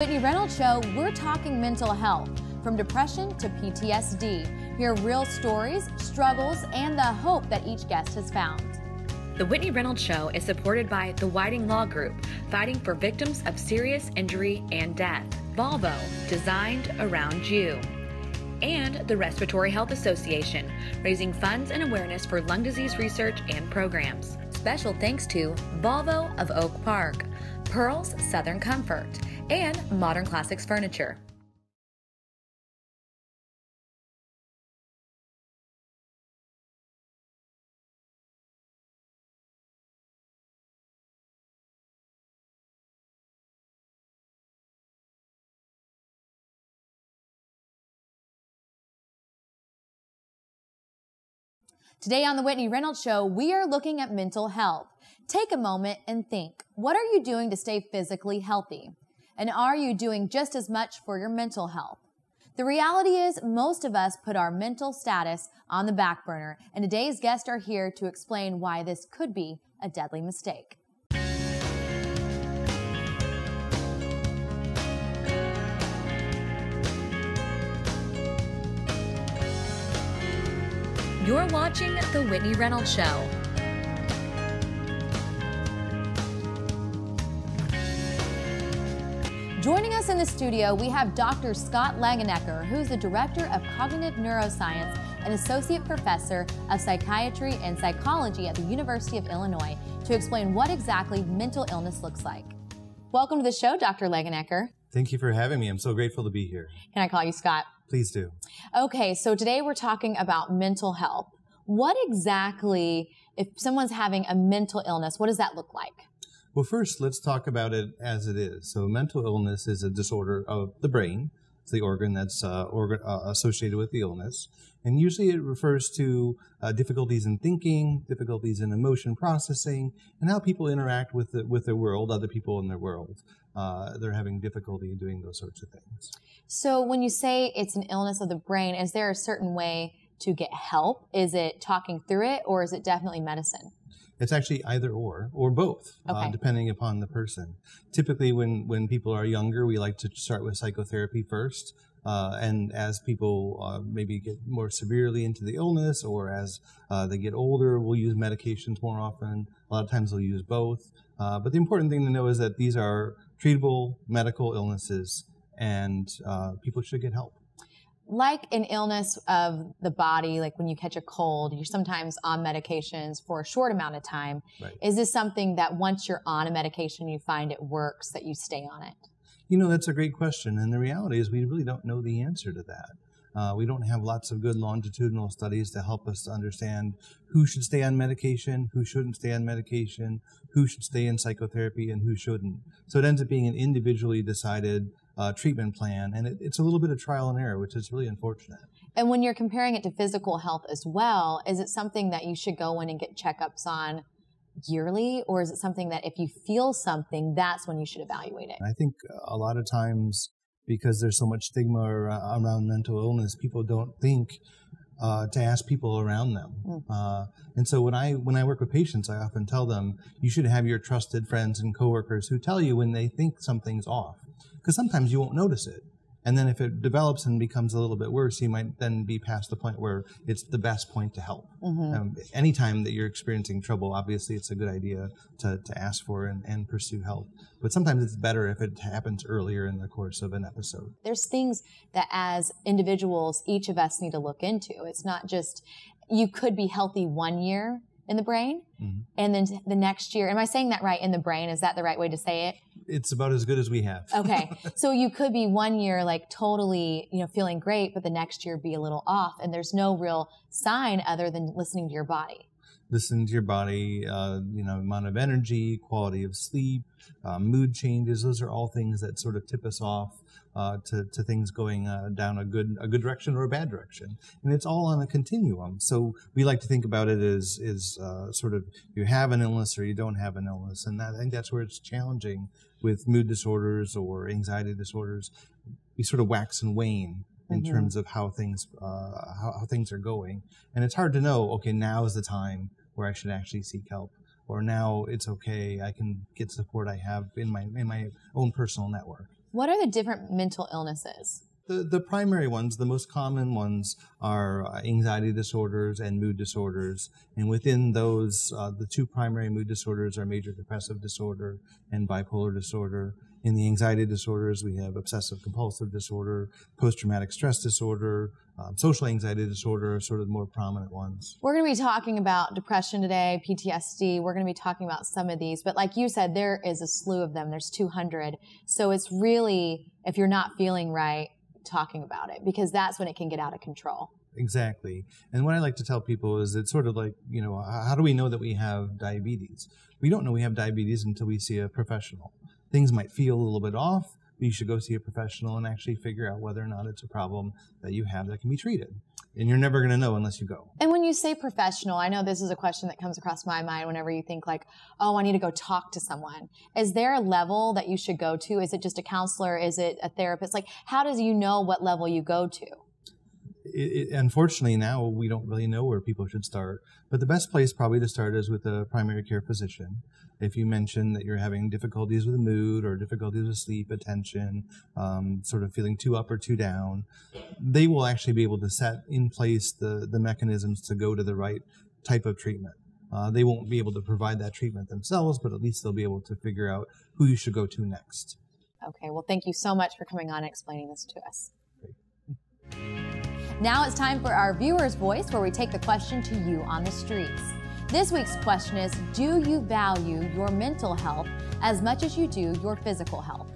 Whitney Reynolds Show, we're talking mental health, from depression to PTSD. Hear real stories, struggles, and the hope that each guest has found. The Whitney Reynolds Show is supported by the Whiting Law Group, fighting for victims of serious injury and death. Volvo, designed around you. And the Respiratory Health Association, raising funds and awareness for lung disease research and programs. Special thanks to Volvo of Oak Park, Pearl's Southern Comfort, and Modern Classics Furniture. Today on the Whitney Reynolds Show, we are looking at mental health. Take a moment and think, what are you doing to stay physically healthy? And are you doing just as much for your mental health? The reality is, most of us put our mental status on the back burner, and today's guests are here to explain why this could be a deadly mistake. You're watching The Whitney Reynolds Show. Joining us in the studio, we have Dr. Scott Langenegger, who's the Director of Cognitive Neuroscience and Associate Professor of Psychiatry and Psychology at the University of Illinois, to explain what exactly mental illness looks like. Welcome to the show, Dr. Langenegger. Thank you for having me. I'm so grateful to be here. Can I call you Scott? Please do. Okay, so today we're talking about mental health. What exactly, if someone's having a mental illness, what does that look like? Well, first, let's talk about it as it is. So mental illness is a disorder of the brain. It's the organ that's associated with the illness. And usually it refers to difficulties in thinking, difficulties in emotion processing, and how people interact with their world, other people in their world. They're having difficulty in doing those sorts of things. So when you say it's an illness of the brain, is there a certain way to get help? Is it talking through it, or is it definitely medicine? It's actually either or both, okay. Depending upon the person. Typically, when people are younger, we like to start with psychotherapy first. And as people maybe get more severely into the illness, or as they get older, we'll use medications more often. A lot of times we'll use both. But the important thing to know is that these are treatable medical illnesses, and people should get help. Like an illness of the body, like when you catch a cold, you're sometimes on medications for a short amount of time. Right. Is this something that once you're on a medication, you find it works, that you stay on it? You know, that's a great question. And the reality is we really don't know the answer to that. We don't have lots of good longitudinal studies to help us to understand who should stay on medication, who shouldn't stay on medication, who should stay in psychotherapy, and who shouldn't. So it ends up being an individually decided treatment plan, and it's a little bit of trial and error, which is really unfortunate. And when you're comparing it to physical health as well, is it something that you should go in and get checkups on yearly, or is it something that if you feel something, that's when you should evaluate it? I think a lot of times, because there's so much stigma around mental illness, people don't think to ask people around them. And so when I work with patients, I often tell them, you should have your trusted friends and coworkers who tell you when they think something's off. Because sometimes you won't notice it. And then if it develops and becomes a little bit worse, you might then be past the point where it's the best point to help. Anytime that you're experiencing trouble, obviously it's a good idea to ask for and pursue help. But sometimes it's better if it happens earlier in the course of an episode. There's things that as individuals, each of us need to look into. It's not just, you could be healthy 1 year in the brain, and then the next year, am I saying that right, in the brain? Is that the right way to say it? It's about as good as we have. Okay. So you could be 1 year like totally, feeling great, but the next year be a little off, and there's no real sign other than listening to your body. Listening to your body, amount of energy, quality of sleep, mood changes. Those are all things that sort of tip us off to things going down a good direction or a bad direction. And it's all on a continuum. So we like to think about it as sort of you have an illness or you don't have an illness. And I think that's where it's challenging with mood disorders or anxiety disorders. We sort of wax and wane in terms of how things are going. And it's hard to know, okay, now is the time where I should actually seek help. Or now it's okay, I can get support I have in my own personal network. What are the different mental illnesses? The primary ones, the most common ones, are anxiety disorders and mood disorders. And within those, the two primary mood disorders are major depressive disorder and bipolar disorder. In the anxiety disorders, we have obsessive compulsive disorder, post-traumatic stress disorder, social anxiety disorder are sort of the more prominent ones. We're going to be talking about depression today, PTSD. We're going to be talking about some of these. But like you said, there is a slew of them. There's 200. So it's really, if you're not feeling right, talking about it, because that's when it can get out of control. Exactly. And what I like to tell people is it's sort of like, you know, how do we know that we have diabetes? We don't know we have diabetes until we see a professional. Things might feel a little bit off, but you should go see a professional and actually figure out whether or not it's a problem that you have that can be treated. And you're never going to know unless you go. And when you say professional, I know this is a question that comes across my mind whenever you think like, oh, I need to go talk to someone. Is there a level that you should go to? Is it just a counselor? Is it a therapist? Like, how does you know what level you go to? Unfortunately, now we don't really know where people should start. But the best place probably to start is with a primary care physician. If you mention that you're having difficulties with mood or difficulties with sleep, attention, sort of feeling too up or too down, they will actually be able to set in place the mechanisms to go to the right type of treatment. They won't be able to provide that treatment themselves, but at least they'll be able to figure out who you should go to next. Okay, well, thank you so much for coming on and explaining this to us. Now it's time for our viewer's voice, where we take the question to you on the streets. This week's question is, do you value your mental health as much as you do your physical health?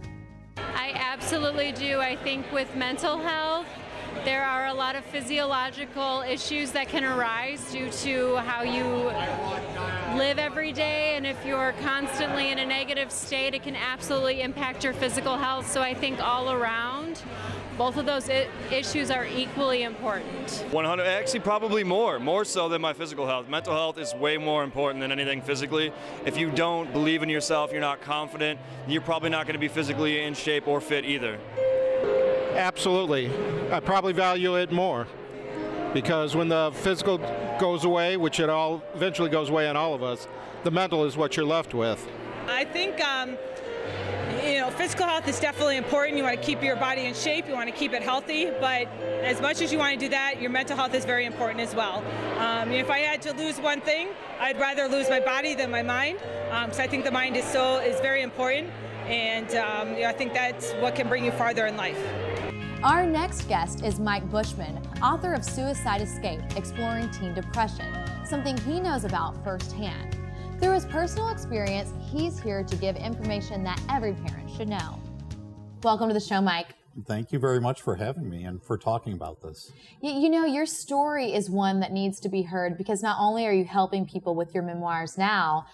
I absolutely do. I think with mental health, there are a lot of physiological issues that can arise due to how you live every day, and if you're constantly in a negative state, it can absolutely impact your physical health. So I think all around, both of those issues are equally important. 100, actually probably more so than my physical health. Mental health is way more important than anything physically. If you don't believe in yourself, you're not confident, you're probably not going to be physically in shape or fit either. Absolutely. I probably value it more, because when the physical goes away, which it all eventually goes away on all of us, the mental is what you're left with. I think physical health is definitely important. You want to keep your body in shape, you want to keep it healthy, but as much as you want to do that, your mental health is very important as well. If I had to lose one thing, I'd rather lose my body than my mind, because I think the mind is very important, and I think that's what can bring you farther in life. Our next guest is Mike Bushman, author of Suicide Escape, Exploring Teen Depression, something he knows about firsthand. Through his personal experience, he's here to give information that every parent should know. Welcome to the show, Mike. Thank you very much for having me and for talking about this. You know, your story is one that needs to be heard, because not only are you helping people with your memoirs now,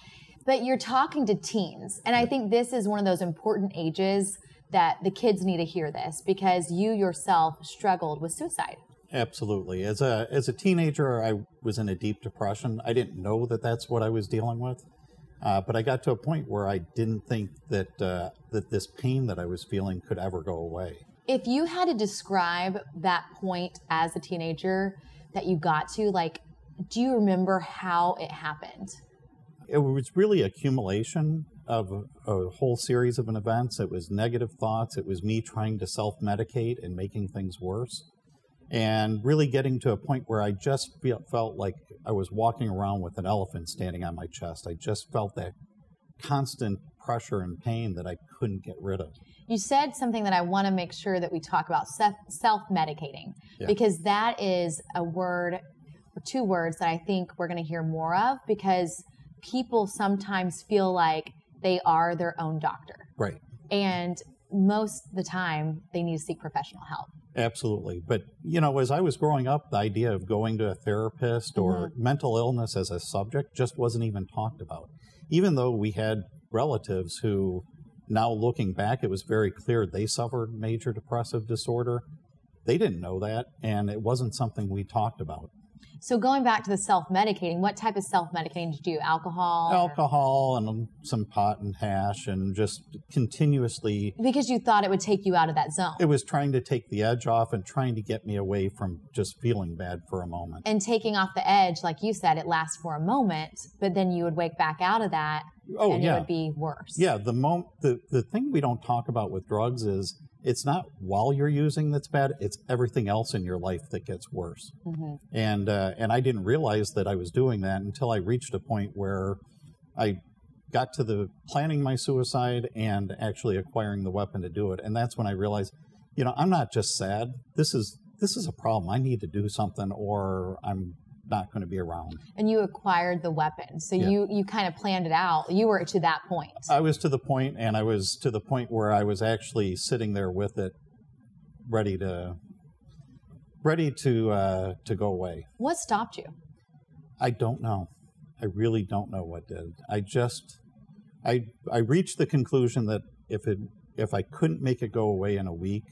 but you're talking to teens. And I think this is one of those important ages that the kids need to hear this, because you yourself struggled with suicide. Absolutely. As a teenager, I was in a deep depression. I didn't know that that's what I was dealing with, but I got to a point where I didn't think that that this pain that I was feeling could ever go away. If you had to describe that point as a teenager that you got to, like, do you remember how it happened? It was really accumulation of a whole series of events. It was negative thoughts. It was me trying to self-medicate and making things worse. And really getting to a point where I just felt like I was walking around with an elephant standing on my chest. I just felt that constant pressure and pain that I couldn't get rid of. You said something that I want to make sure that we talk about, self-medicating, because that is a word, or two words, that I think we're going to hear more of, because people sometimes feel like they are their own doctor. Right. And most of the time, they need to seek professional help. Absolutely. But, you know, as I was growing up, the idea of going to a therapist or mental illness as a subject just wasn't even talked about. Even though we had relatives who, now looking back, it was very clear they suffered major depressive disorder. They didn't know that, and it wasn't something we talked about. So going back to the self-medicating, what type of self-medicating did you do? Alcohol? Alcohol and some pot and hash, and just continuously... Because you thought it would take you out of that zone. It was trying to take the edge off and trying to get me away from just feeling bad for a moment. And taking off the edge, like you said, it lasts for a moment, but then you would wake back out of that and it would be worse. Yeah, the thing we don't talk about with drugs is it's not while you're using that's bad, it's everything else in your life that gets worse. And I didn't realize that I was doing that until I reached a point where I got to the planning my suicide and actually acquiring the weapon to do it. And that's when I realized, you know, I'm not just sad. This is a problem. I need to do something or I'm not going to be around. And you acquired the weapon. So you kind of planned it out. You were to that point. I was to the point, and I was to the point where I was actually sitting there with it, ready to go away. What stopped you? I don't know. I really don't know what did. I reached the conclusion that if I couldn't make it go away in a week,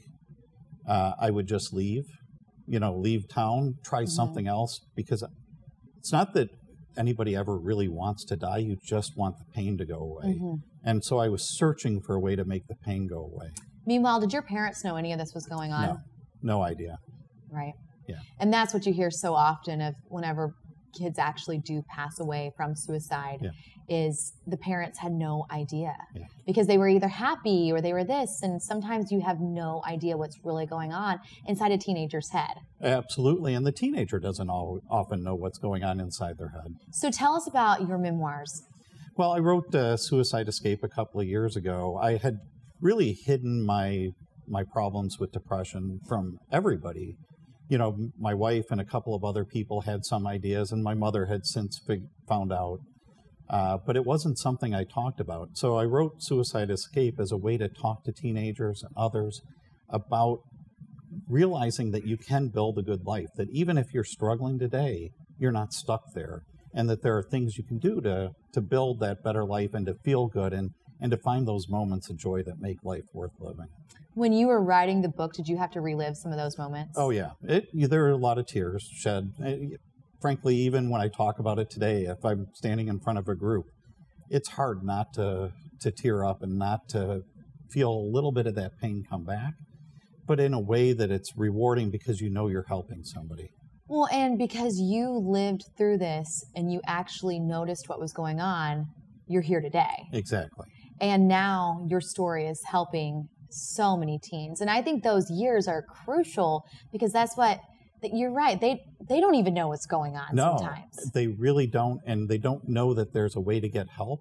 I would just leave. You know, leave town, try something else, because it's not that anybody ever really wants to die. You just want the pain to go away. And so I was searching for a way to make the pain go away. Meanwhile, did your parents know any of this was going on? No idea. Right. Yeah. And that's what you hear so often of whenever kids actually do pass away from suicide is the parents had no idea because they were either happy or they were this. And sometimes you have no idea what's really going on inside a teenager's head. Absolutely. And the teenager doesn't often know what's going on inside their head. So tell us about your memoirs. Well, I wrote Suicide Escape a couple of years ago. I had really hidden my problems with depression from everybody. You know, my wife and a couple of other people had some ideas, and my mother had since found out. But it wasn't something I talked about. So I wrote Suicide Escape as a way to talk to teenagers and others about realizing that you can build a good life, that even if you're struggling today, you're not stuck there, and that there are things you can do to build that better life and to feel good and to find those moments of joy that make life worth living. When you were writing the book, did you have to relive some of those moments? Oh, yeah. There are a lot of tears shed. Frankly, even when I talk about it today, if I'm standing in front of a group, it's hard not to tear up and not to feel a little bit of that pain come back, but in a way that it's rewarding because you know you're helping somebody. Well, and because you lived through this and you actually noticed what was going on, you're here today. Exactly. And now your story is helping so many teens. And I think those years are crucial because that's what, you're right, they don't even know what's going on sometimes. No, they really don't, and they don't know that there's a way to get help.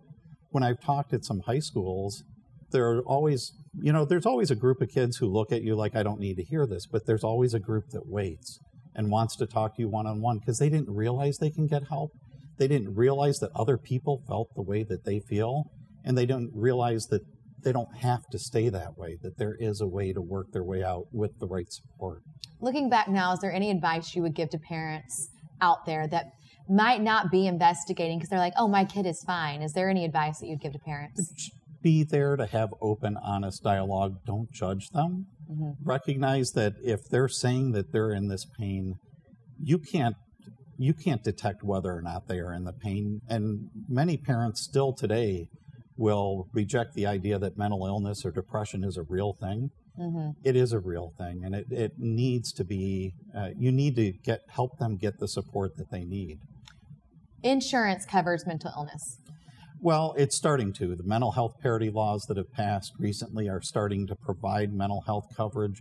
When I've talked at some high schools, there's always a group of kids who look at you like, I don't need to hear this, but there's always a group that waits and wants to talk to you one-on-one because they didn't realize they can get help. They didn't realize that other people felt the way that they feel, and they don't realize that they don't have to stay that way, that there is a way to work their way out with the right support. Looking back now, is there any advice you would give to parents out there that might not be investigating because they're like, oh, my kid is fine? Is there any advice that you'd give to parents? Be there to have open, honest dialogue. Don't judge them. Recognize that if they're saying that they're in this pain, you can't detect whether or not they are in the pain. And many parents still today will reject the idea that mental illness or depression is a real thing. It is a real thing, and it needs to be, you need to help them get the support that they need. Insurance covers mental illness. Well, it's starting to. The mental health parity laws that have passed recently are starting to provide mental health coverage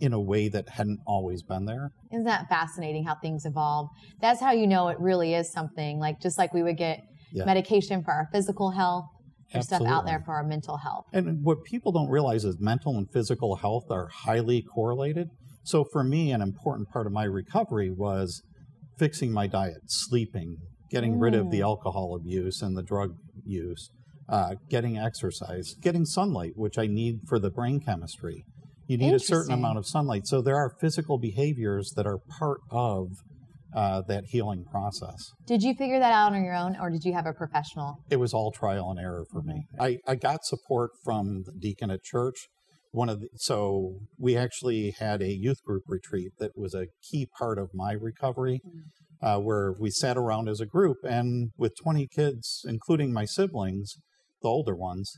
in a way that hadn't always been there. Isn't that fascinating how things evolve? That's how you know it really is something, like just like we would get medication for our physical health, there's stuff out there for our mental health. And what people don't realize is mental and physical health are highly correlated. So for me, an important part of my recovery was fixing my diet, sleeping, getting rid of the alcohol abuse and the drug use, getting exercise, getting sunlight, which I need for the brain chemistry. You need a certain amount of sunlight. So there are physical behaviors that are part of that healing process. Did you figure that out on your own, or did you have a professional? It was all trial and error for me. I got support from the deacon at church. So we actually had a youth group retreat that was a key part of my recovery, where we sat around as a group, and with 20 kids, including my siblings, the older ones,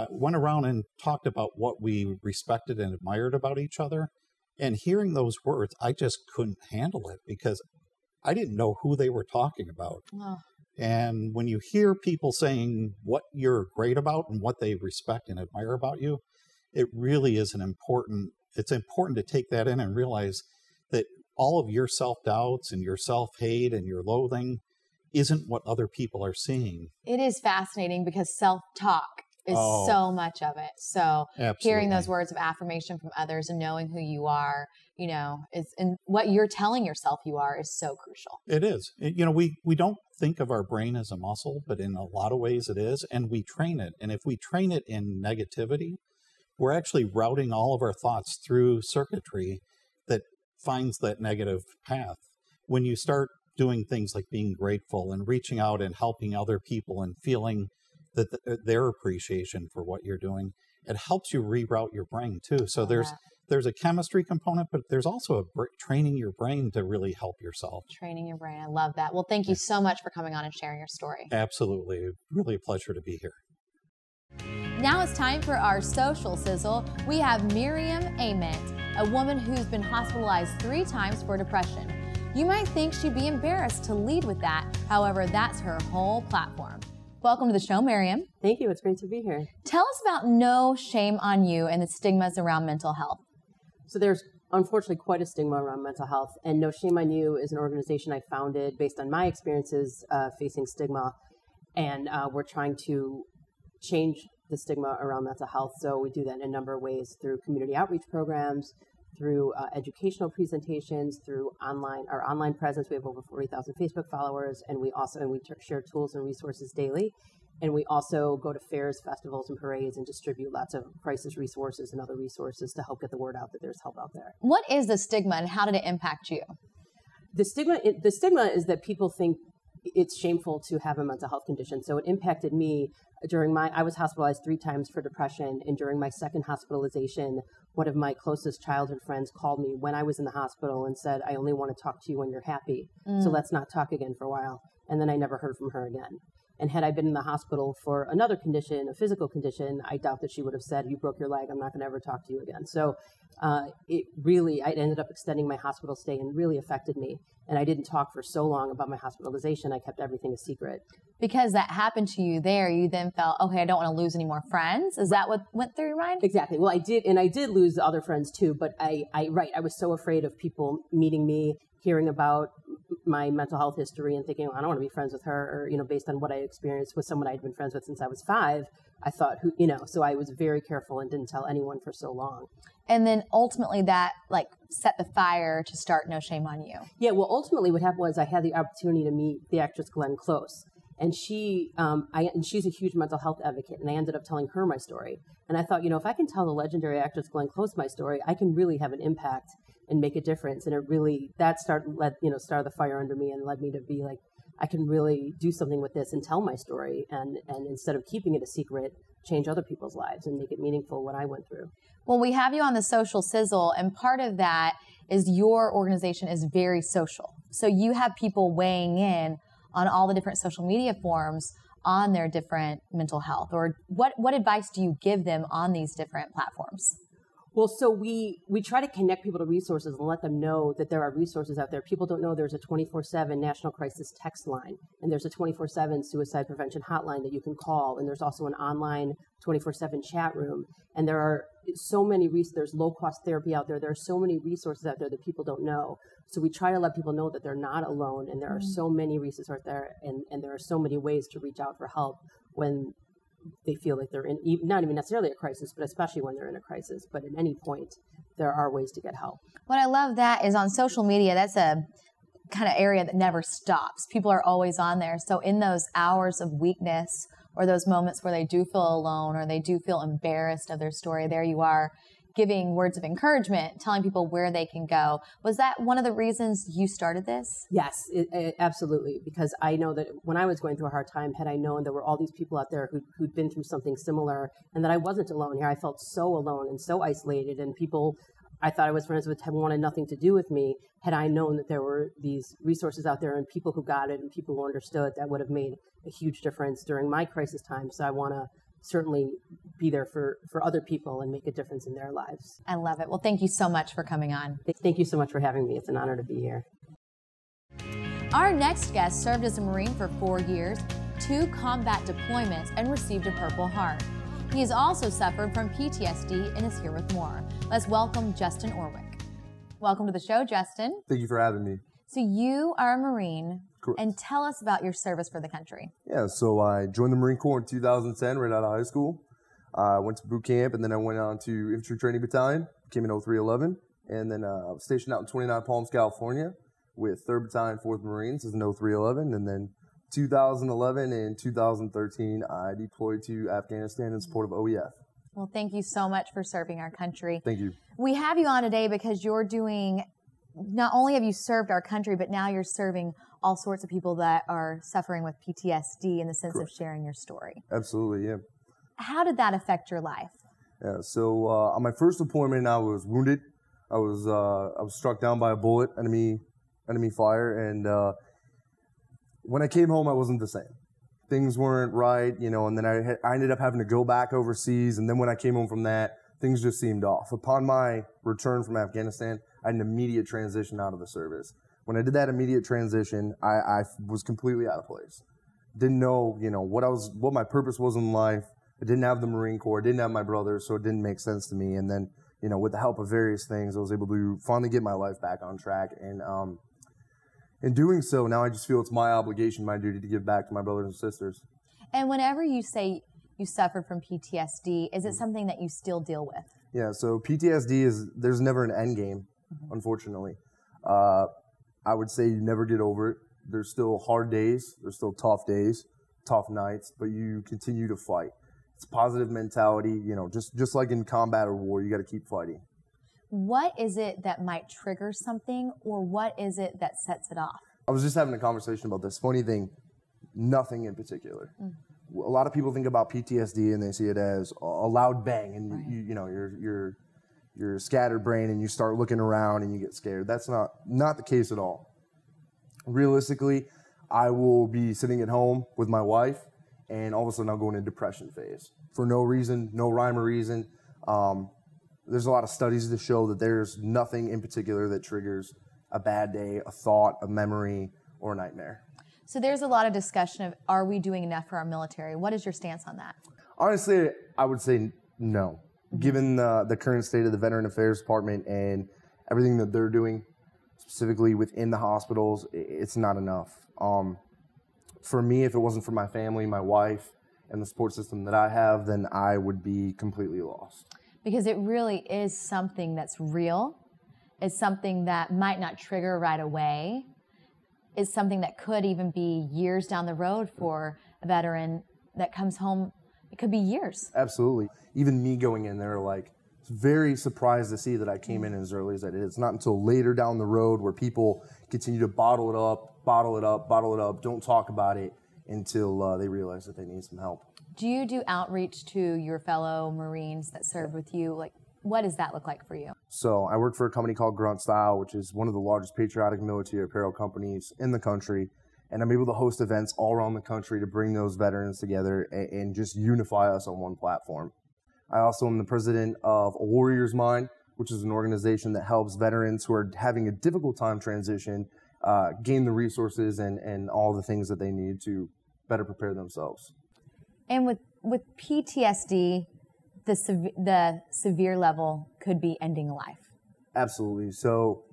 went around and talked about what we respected and admired about each other. And hearing those words, I just couldn't handle it because I didn't know who they were talking about. Oh. And when you hear people saying what you're great about and what they respect and admire about you, it really is it's important to take that in and realize that all of your self-doubts and your self-hate and your loathing isn't what other people are seeing. It is fascinating because self-talk is so much of it. So hearing those words of affirmation from others and knowing who you are, and what you're telling yourself you are is so crucial. It is. We don't think of our brain as a muscle, but in a lot of ways it is, and we train it. And if we train it in negativity, we're actually routing all of our thoughts through circuitry that finds that negative path. When you start doing things like being grateful and reaching out and helping other people and feeling that their appreciation for what you're doing, it helps you reroute your brain too. So there's a chemistry component, but there's also training your brain to really help yourself. Training your brain. I love that. Well, thank you so much for coming on and sharing your story. Absolutely. Really a pleasure to be here. Now it's time for our social sizzle. We have Miriam Ament, a woman who's been hospitalized 3 times for depression. You might think she'd be embarrassed to lead with that. However, that's her whole platform. Welcome to the show, Miriam. Thank you. It's great to be here. Tell us about No Shame on You and the stigmas around mental health. So there's unfortunately quite a stigma around mental health, and No Shame on You is an organization I founded based on my experiences facing stigma, and we're trying to change the stigma around mental health. So we do that in a number of ways, through community outreach programs, through educational presentations, through our online presence. We have over 40,000 Facebook followers, and we share tools and resources daily. And we also go to fairs, festivals, and parades and distribute lots of crisis resources and other resources to help get the word out that there's help out there. What is the stigma and how did it impact you? The stigma is that people think it's shameful to have a mental health condition. So it impacted me I was hospitalized 3 times for depression, and during my second hospitalization, one of my closest childhood friends called me when I was in the hospital and said, "I only want to talk to you when you're happy. So let's not talk again for a while." And then I never heard from her again. And had I been in the hospital for another condition, a physical condition, I doubt that she would have said, "You broke your leg, I'm not going to ever talk to you again." So I ended up extending my hospital stay and really affected me. And I didn't talk for so long about my hospitalization. I kept everything a secret. Because that happened to you there, you then felt, okay, I don't want to lose any more friends. Is that what went through your mind? Exactly. Well, I did. And I did lose other friends too. But I was so afraid of people meeting me, hearing about my mental health history and thinking, I don't want to be friends with her, or, based on what I experienced with someone I'd been friends with since I was 5, I thought, so I was very careful and didn't tell anyone for so long. And then ultimately that set the fire to start No Shame on You. Yeah, well, ultimately what happened was I had the opportunity to meet the actress Glenn Close. And she's a huge mental health advocate, and I ended up telling her my story. And I thought, if I can tell the legendary actress Glenn Close my story, I can really have an impact and make a difference. And that started the fire under me and led me to be like, I can really do something with this and tell my story, and instead of keeping it a secret, change other people's lives and make it meaningful what I went through. Well, we have you on the Social Sizzle, and part of that is your organization is very social. So you have people weighing in on all the different social media forums on their different mental health, or what advice do you give them on these different platforms? Well, so we try to connect people to resources and let them know that there are resources out there. People don't know there's a 24/7 national crisis text line, and there's a 24/7 suicide prevention hotline that you can call, and there's also an online 24/7 chat room. And there are so many there's low-cost therapy out there. There are so many resources out there that people don't know. So we try to let people know that they're not alone, and there are so many resources out there, and there are so many ways to reach out for help when they feel like they're in, not even necessarily a crisis, but especially when they're in a crisis. But at any point, there are ways to get help. What I love that is on social media, that's a kind of area that never stops. People are always on there. So in those hours of weakness or those moments where they do feel alone or they do feel embarrassed of their story, there you are giving words of encouragement, telling people where they can go. Was that one of the reasons you started this? Yes, absolutely. Because I know that when I was going through a hard time, had I known there were all these people out there who'd been through something similar, and that I wasn't alone here, I felt so alone and so isolated, and people I thought I was friends with wanted nothing to do with me. Had I known that there were these resources out there and people who got it and people who understood, that would have made a huge difference during my crisis time. So I want to certainly be there for other people and make a difference in their lives. I love it. Well, thank you so much for coming on. Thank you so much for having me. It's an honor to be here. Our next guest served as a Marine for 4 years, 2 combat deployments, and received a Purple Heart. He has also suffered from PTSD and is here with more. Let's welcome Justin Orwick. Welcome to the show, Justin. Thank you for having me. So you are a Marine. Correct. And tell us about your service for the country. Yeah, so I joined the Marine Corps in 2010 right out of high school. I went to boot camp, and then I went on to Infantry Training Battalion, came in 0311, and then I was stationed out in 29 Palms, California with 3rd Battalion, 4th Marines as an 0311, and then 2011 and 2013 I deployed to Afghanistan in support of OEF. Well, thank you so much for serving our country. Thank you. We have you on today because you're doing, not only have you served our country, but now you're serving all sorts of people that are suffering with PTSD in the sense Correct. of sharing your story. Absolutely, yeah. How did that affect your life? Yeah, so on my first deployment, I was wounded. I was struck down by a bullet, enemy fire, and when I came home, I wasn't the same. Things weren't right, you know, and then I ended up having to go back overseas, and then when I came home from that, things just seemed off. Upon my return from Afghanistan, I had an immediate transition out of the service. When I did that immediate transition, I was completely out of place. Didn't know, you know, what my purpose was in life. I didn't have the Marine Corps, I didn't have my brother, so it didn't make sense to me. And then, you know, with the help of various things, I was able to finally get my life back on track. And in doing so, now I just feel it's my obligation, my duty to give back to my brothers and sisters. And whenever you say you suffered from PTSD, is it something that you still deal with? Yeah, so PTSD there's never an end game, unfortunately. I would say you never get over it. There's still hard days, there's still tough days, tough nights, but you continue to fight. It's positive mentality, you know, just like in combat or war, you got to keep fighting. What is it that might trigger something, or what is it that sets it off? I was just having a conversation about this. Funny thing, nothing in particular. A lot of people think about PTSD and they see it as a loud bang, and right. you know you're scattered brain and you start looking around and you get scared. That's not the case at all. Realistically, I will be sitting at home with my wife, and all of a sudden I'll go into depression phase for no reason, no rhyme or reason. There's a lot of studies to show that there's nothing in particular that triggers a bad day, a thought, a memory, or a nightmare. So there's a lot of discussion of, are we doing enough for our military? What is your stance on that? Honestly, I would say no. Given the current state of the Veteran Affairs Department and everything that they're doing, specifically within the hospitals, it's not enough. For me, if it wasn't for my family, my wife, and the support system that I have, then I would be completely lost. Because it really is something that's real. It's something that might not trigger right away. It's something that could even be years down the road for a veteran that comes home. It could be years. Absolutely. Even me going in there, like, very surprised to see that I came in as early as I did. It's not until later down the road where people continue to bottle it up, don't talk about it until they realize that they need some help. Do you do outreach to your fellow Marines that serve with you? Like, what does that look like for you? So I work for a company called Grunt Style, which is one of the largest patriotic military apparel companies in the country. And I'm able to host events all around the country to bring those veterans together and just unify us on one platform. I also am the president of A Warrior's Mind, which is an organization that helps veterans who are having a difficult time transition gain the resources and all the things that they need to better prepare themselves. And with PTSD, the severe level could be ending a life. Absolutely. So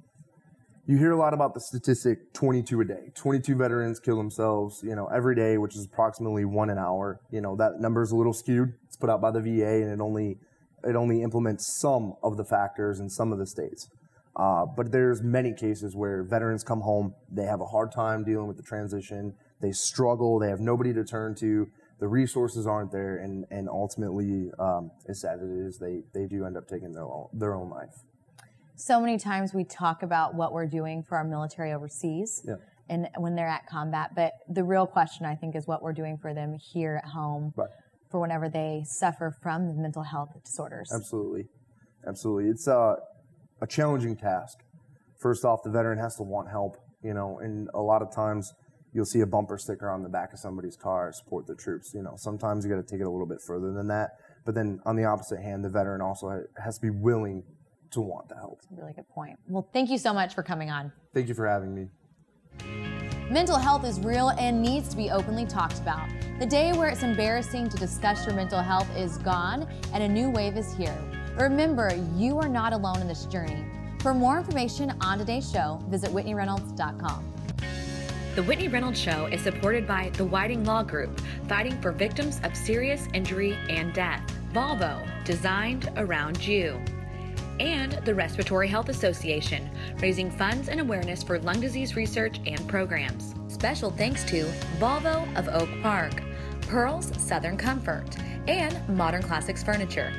you hear a lot about the statistic 22 a day. 22 veterans kill themselves, you know, every day, which is approximately 1 an hour. You know, that number is a little skewed. It's put out by the VA, and it only implements some of the factors in some of the states. But there's many cases where veterans come home, they have a hard time dealing with the transition, they struggle, they have nobody to turn to, the resources aren't there, and ultimately, as sad as it is, they do end up taking their own life. So many times we talk about what we're doing for our military overseas and when they're at combat, but the real question, I think, is what we're doing for them here at home for whenever they suffer from the mental health disorders. Absolutely. Absolutely. It's a challenging task. First off, the veteran has to want help, you know, and a lot of times you'll see a bumper sticker on the back of somebody's car, support the troops. You know, sometimes you got to take it a little bit further than that. But then on the opposite hand, the veteran also has to be willing to want the help. That's a really good point. Well, thank you so much for coming on. Thank you for having me. Mental health is real and needs to be openly talked about. The day where it's embarrassing to discuss your mental health is gone, and a new wave is here. Remember, you are not alone in this journey. For more information on today's show, visit WhitneyReynolds.com. The Whitney Reynolds Show is supported by the Whiting Law Group, fighting for victims of serious injury and death. Volvo, designed around you. And the Respiratory Health Association, raising funds and awareness for lung disease research and programs. Special thanks to Volvo of Oak Park, Pearl's Southern Comfort, and Modern Classics Furniture.